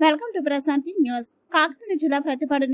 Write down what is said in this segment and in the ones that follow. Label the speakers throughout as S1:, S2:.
S1: Welcome to Prashanti news. Kakinada జిల్లా ప్రతిపాడు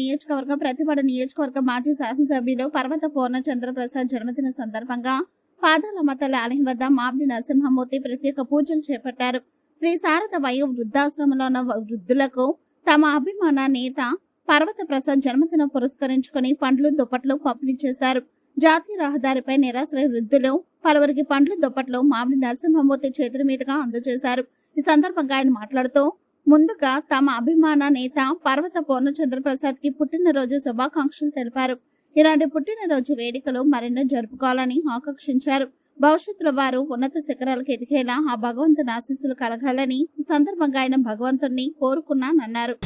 S1: నియోజకవర్గ మాజీ శాసనసభ్యులు పర్వత పూర్ణచంద్ర ప్రసాద్ జన్మదిన సందర్భంగా పాదాలమ్మ తల్లి ఆలయం వద్ద మామిడి నరసింహమూర్తి ప్రత్యేక పూజలు చేపట్టారు. శ్రీ శారద వయో వృద్ధాశ్రమంలో ఉన్న వృద్ధులకు తమ అభిమాన నేత పర్వత ప్రసాద్ జన్మదినం పురస్కరించుకుని పండ్లు దుప్పట్లు పంపిణీ చేశారు. జాతీయ రహదారిపై నిరాశ్రయ వృద్ధులు పలువురికి పండ్లు దుప్పట్లు మామిడి నరసింహమూర్తి చేతుల మీదుగా అందజేశారు. ఈ సందర్భంగా ఆయన మాట్లాడుతూ ముందుగా తమ అభిమాన నేత పర్వత పూర్ణచంద్ర ప్రసాద్ కి పుట్టినరోజు శుభాకాంక్షలు తెలిపారు. ఇలాంటి పుట్టినరోజు వేడుకలు మరెన్నో జరుపుకోవాలని ఆకాంక్షించారు. భవిష్యత్తులో వారు ఉన్నత శిఖరాలకు ఎదిగేలా ఆ భగవంతుని ఆశీస్సులు కలగాలని ఈ సందర్భంగా ఆయన భగవంతుణ్ణి కోరుకున్నానన్నారు.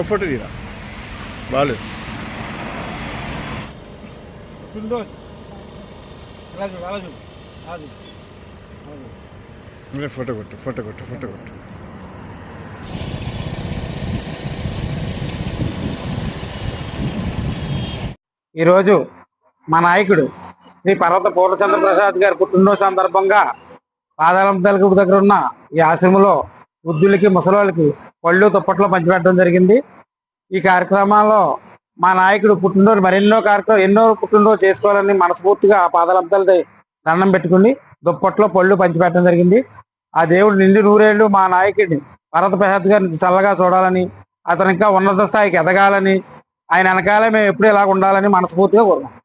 S2: फोटो दिरा बालू फोटो कोट्टु फोटो कोट्टु फोटो कोट्टु
S3: ఈరోజు మా నాయకుడు శ్రీ పర్వత పూర్ణచంద్ర ప్రసాద్ గారి పుట్టినరోజు సందర్భంగా పాదాలమ్మ తల్లి దగ్గర ఉన్న ఈ ఆశ్రమంలో వృద్ధులకి ముసలిళ్ళకి పళ్ళు దుప్పట్లు పంచిపెట్టడం జరిగింది. ఈ కార్యక్రమాల్లో మా నాయకుడు పుట్టినరోజు ఎన్నో పుట్టినరోజు చేసుకోవాలని మనస్ఫూర్తిగా పాదాలమ్మ తల్లి దండం పెట్టుకుని దుప్పట్లో పళ్ళు పంచిపెట్టడం జరిగింది. ఆ దేవుడు నిండి నూరేళ్లు మా నాయకుడిని పర్వత ప్రసాద్ గారిని చల్లగా చూడాలని, అతను ఇంకా ఉన్నత స్థాయికి ఎదగాలని, ఆయన వెనకాలే మేము ఎప్పుడు ఇలా ఉండాలని మనస్ఫూర్తిగా కోరుకుంటాం.